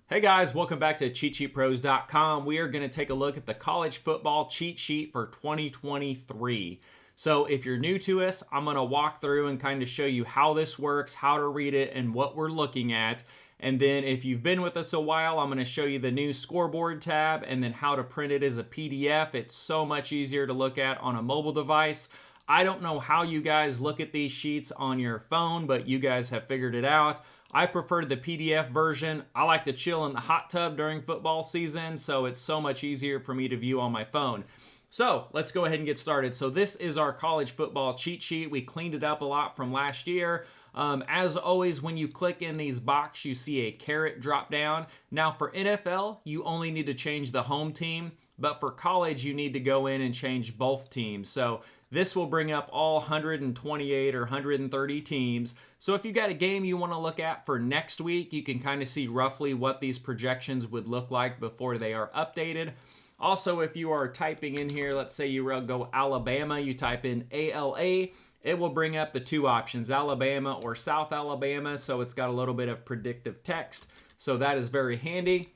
Hey guys, welcome back to CheatSheetPros.com. We are going to take a look at the college football cheat sheet for 2023. So if you're new to us, I'm going to walk through and kind of show you how this works, how to read it, and what we're looking at. And then if you've been with us a while, I'm going to show you the new scoreboard tab and then how to print it as a PDF. It's so much easier to look at on a mobile device. I don't know how you guys look at these sheets on your phone, but you guys have figured it out. I prefer the PDF version. I like to chill in the hot tub during football season, so it's so much easier for me to view on my phone. So let's go ahead and get started. So this is our college football cheat sheet. We cleaned it up a lot from last year. As always, when you click in these boxes, you see a caret drop down. Now for NFL, you only need to change the home team, but for college, you need to go in and change both teams. So this will bring up all 128 or 130 teams. So if you got a game you want to look at for next week, you can kind of see roughly what these projections would look like before they are updated. Also, if you are typing in here, let's say you go Alabama, you type in ALA, it will bring up the two options, Alabama or South Alabama. So it's got a little bit of predictive text. So that is very handy.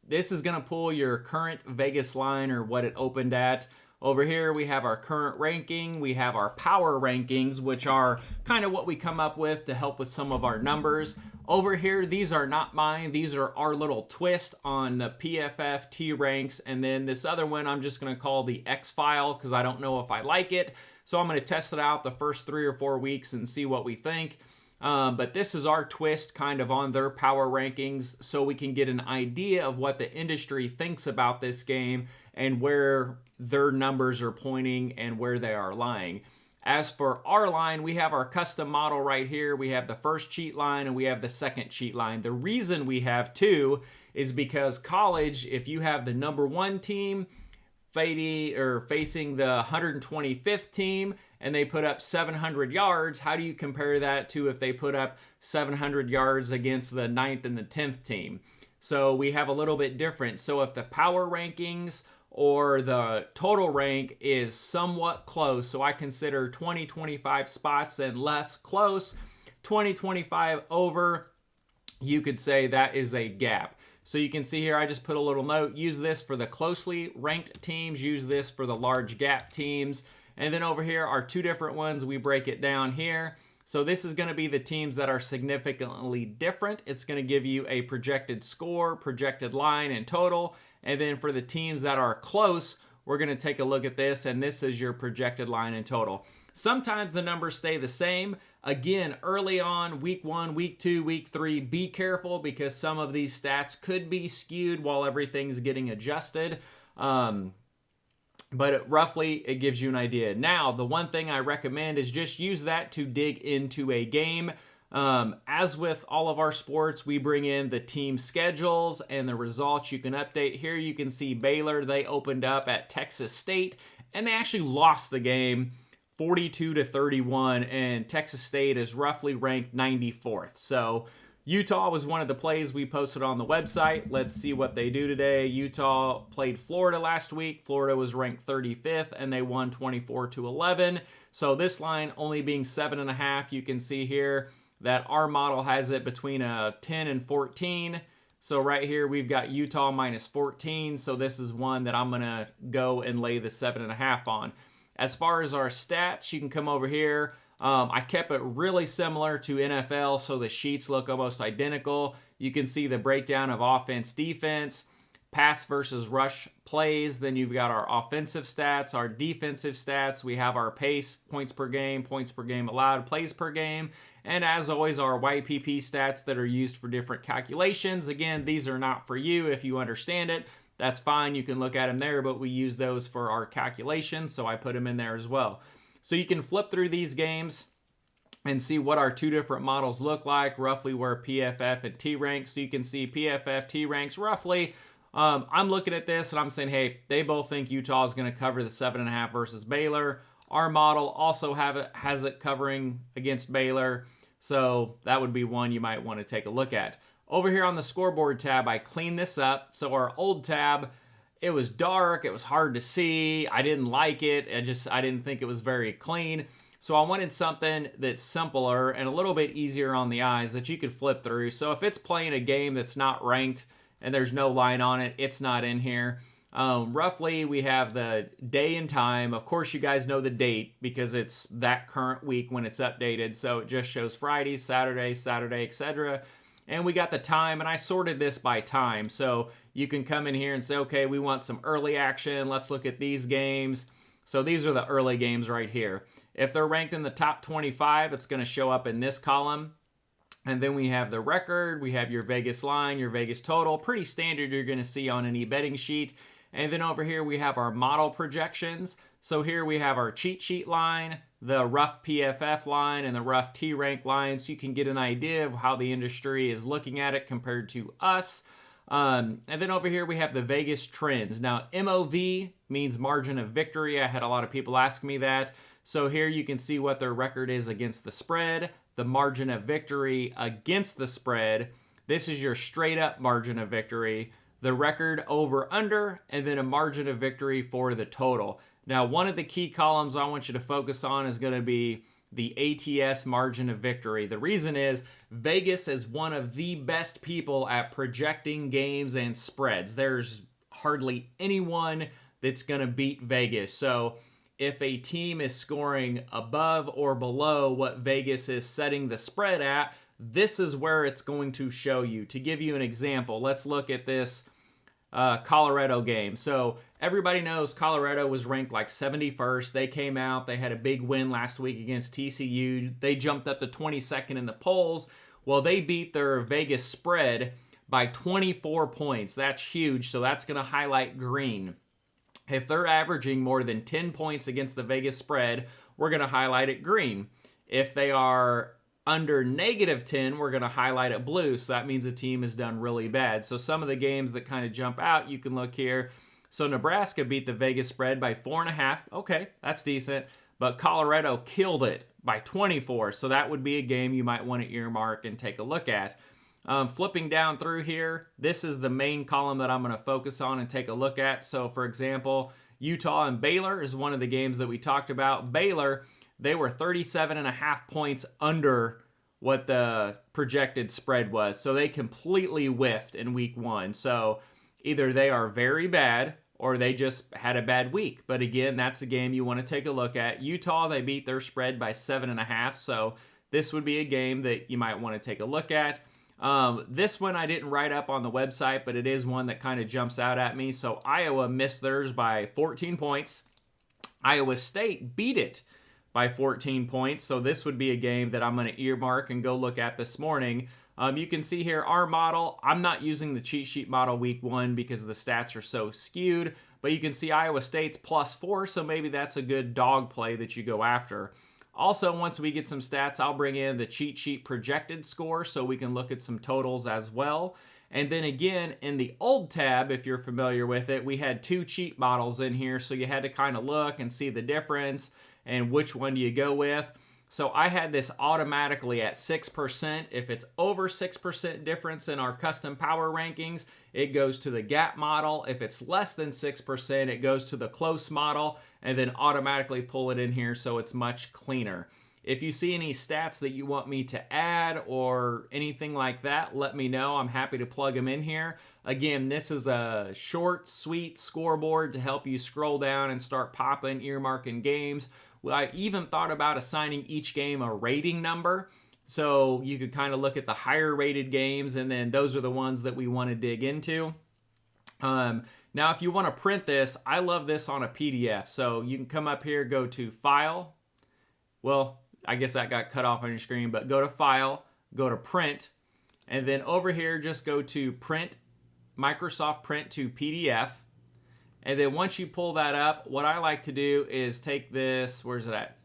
This is going to pull your current Vegas line or what it opened at. Over here, we have our current ranking. We have our power rankings, which are kind of what we come up with to help with some of our numbers. Over here, these are not mine. These are our little twist on the PFF T ranks. And then this other one, I'm just going to call the X file because I don't know if I like it. So I'm going to test it out the first 3 or 4 weeks and see what we think. But this is our twist kind of on their power rankings so we can get an idea of what the industry thinks about this game and where their numbers are pointing and where they are lying. As for our line, we have our custom model right here. We have the first cheat line and we have the second cheat line. The reason we have two is because college, if you have the number 1 team facing the 125th team and they put up 700 yards, how do you compare that to if they put up 700 yards against the 9th and the 10th team? So we have a little bit different. So if the power rankings or the total rank is somewhat close, so I consider 20, 25 spots and less close, 20, 25 over, you could say that is a gap. So you can see here, I just put a little note, use this for the closely ranked teams, use this for the large gap teams. And then over here are 2 different ones. We break it down here. So this is going to be the teams that are significantly different. It's going to give you a projected score, projected line, and total. And then for the teams that are close, we're going to take a look at this, and this is your projected line and total. Sometimes the numbers stay the same. Again, early on, week 1, week 2, week 3, be careful because some of these stats could be skewed while everything's getting adjusted. But roughly, it gives you an idea. Now, the one thing I recommend is just use that to dig into a game. As with all of our sports, we bring in the team schedules and the results you can update. Here you can see Baylor, they opened up at Texas State, and they actually lost the game 42-31, and Texas State is roughly ranked 94th. So Utah was one of the plays we posted on the website. Let's see what they do today. Utah played Florida last week. Florida was ranked 35th, and they won 24-11. So this line only being 7.5, you can see here that our model has it between a 10 and 14. So right here, we've got Utah minus 14. So this is one that I'm going to go and lay the 7.5 on. As far as our stats, you can come over here. I kept it really similar to NFL, so the sheets look almost identical. You can see the breakdown of offense, defense, pass versus rush plays. Then you've got our offensive stats, our defensive stats. We have our pace, points per game allowed, plays per game. And as always, our YPP stats that are used for different calculations. Again, these are not for you. If you understand it, that's fine. You can look at them there, but we use those for our calculations, so I put them in there as well. So you can flip through these games and see what our 2 different models look like, roughly where PFF and T ranks. So you can see PFF, T ranks roughly. I'm looking at this and I'm saying, hey, they both think Utah is going to cover the 7.5 versus Baylor. Our model also has it covering against Baylor. So that would be one you might want to take a look at. Over here on the scoreboard tab, I cleaned this up. So our old tab, it was dark. It was hard to see. I didn't like it. I didn't think it was very clean. So I wanted something that's simpler and a little bit easier on the eyes that you could flip through. So if it's playing a game that's not ranked and there's no line on it, it's not in here. Roughly, we have the day and time. Of course, you guys know the date because it's that current week when it's updated. So it just shows Friday, Saturday, etc. And we got the time, and I sorted this by time. So you can come in here and say, okay, we want some early action. Let's look at these games. So these are the early games right here. If they're ranked in the top 25, it's going to show up in this column. And then we have the record, we have your Vegas line, your Vegas total. Pretty standard you're going to see on any betting sheet. And then over here we have our model projections. So here we have our cheat sheet line, the rough PFF line, and the rough T-rank line, so you can get an idea of how the industry is looking at it compared to us. And then over here we have the Vegas trends. Now MOV means margin of victory. I had a lot of people ask me that. So here you can see what their record is against the spread, the margin of victory against the spread. This is your straight up margin of victory, the record over under, and then a margin of victory for the total. Now, one of the key columns I want you to focus on is going to be the ATS margin of victory. The reason is Vegas is one of the best people at projecting games and spreads. There's hardly anyone that's going to beat Vegas. So if a team is scoring above or below what Vegas is setting the spread at, this is where it's going to show you. To give you an example, let's look at this Colorado game. So everybody knows Colorado was ranked like 71st. They came out, they had a big win last week against TCU. They jumped up to 22nd in the polls. Well, they beat their Vegas spread by 24 points. That's huge, so that's going to highlight green. If they're averaging more than 10 points against the Vegas spread, we're going to highlight it green. If they are under -10, we're going to highlight it blue. So that means the team has done really bad. So some of the games that kind of jump out, you can look here. So Nebraska beat the Vegas spread by 4.5. Okay, that's decent. But Colorado killed it by 24. So that would be a game you might want to earmark and take a look at. Flipping down through here, this is the main column that I'm going to focus on and take a look at. So, for example, Utah and Baylor is one of the games that we talked about. Baylor, they were 37.5 points under what the projected spread was. So they completely whiffed in week one. So either they are very bad or they just had a bad week. But again, that's a game you want to take a look at. Utah, they beat their spread by 7.5. So this would be a game that you might want to take a look at. This one I didn't write up on the website, but it is one that kind of jumps out at me. So Iowa missed theirs by 14 points. Iowa State beat it by 14 points. So this would be a game that I'm going to earmark and go look at this morning. You can see here our model. I'm not using the cheat sheet model week one because the stats are so skewed, but you can see Iowa State's +4. So maybe that's a good dog play that you go after. Also, once we get some stats, I'll bring in the cheat sheet projected score so we can look at some totals as well. And then again, in the old tab, if you're familiar with it, we had 2 cheat models in here, so you had to kind of look and see the difference and which one do you go with. So I had this automatically at 6%. If it's over 6% difference in our custom power rankings, it goes to the gap model. If it's less than 6%, it goes to the close model, and then automatically pull it in here so it's much cleaner. If you see any stats that you want me to add or anything like that, let me know. I'm happy to plug them in here. Again, this is a short, sweet scoreboard to help you scroll down and start popping, earmarking games. Well, I even thought about assigning each game a rating number, so you could kind of look at the higher rated games, and then those are the ones that we want to dig into. Now, if you want to print this, I love this on a PDF. So you can come up here, go to File. Well, I guess that got cut off on your screen, but go to File, go to Print, and then over here, just go to Print, Microsoft Print to PDF. And then once you pull that up, what I like to do is take this, where's it at?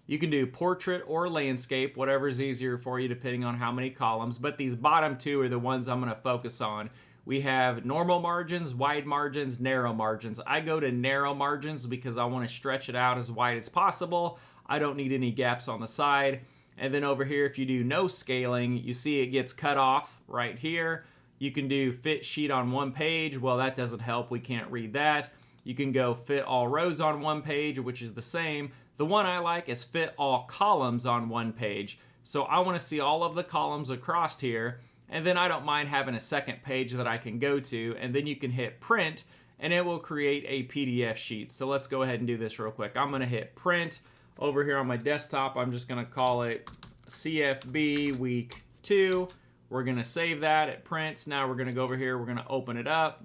You can do portrait or landscape, whatever's easier for you depending on how many columns, but these bottom 2 are the ones I'm going to focus on. We have normal margins, wide margins, narrow margins. I go to narrow margins because I want to stretch it out as wide as possible. I don't need any gaps on the side. And then over here, if you do no scaling, you see it gets cut off right here. You can do fit sheet on one page. Well, that doesn't help. We can't read that. You can go fit all rows on one page, which is the same. The one I like is fit all columns on one page. So I want to see all of the columns across here, and then I don't mind having a second page that I can go to, and then you can hit print and it will create a PDF sheet. So let's go ahead and do this real quick. I'm going to hit print over here on my desktop. I'm just going to call it CFB week 2. We're going to save that. It prints. Now we're going to go over here. We're going to open it up.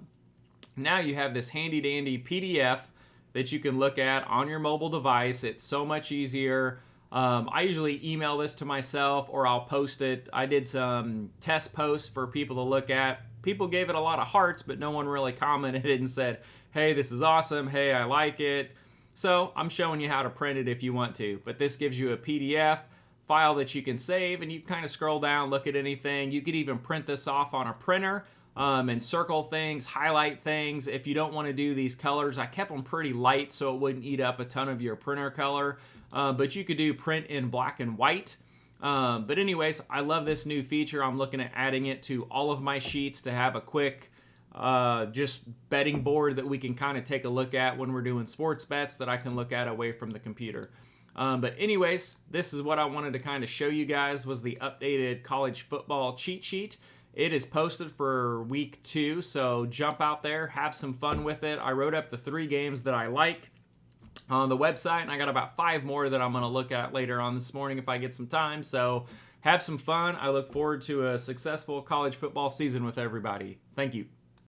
Now you have this handy dandy PDF that you can look at on your mobile device. It's so much easier. I usually email this to myself or I'll post it. I did some test posts for people to look at. People gave it a lot of hearts, but no one really commented and said, hey, this is awesome. Hey, I like it. So I'm showing you how to print it if you want to. But this gives you a PDF file that you can save, and you can kind of scroll down, look at anything. You could even print this off on a printer and circle things, highlight things. If you don't want to do these colors, I kept them pretty light so it wouldn't eat up a ton of your printer color. But you could do print in black and white. But anyways, I love this new feature. I'm looking at adding it to all of my sheets to have a quick just betting board that we can kind of take a look at when we're doing sports bets that I can look at away from the computer. But anyways, this is what I wanted to kind of show you guys was the updated college football cheat sheet. It is posted for week 2, so jump out there, have some fun with it. I wrote up the 3 games that I like on the website, and I got about 5 more that I'm going to look at later on this morning if I get some time. So have some fun. I look forward to a successful college football season with everybody. Thank you.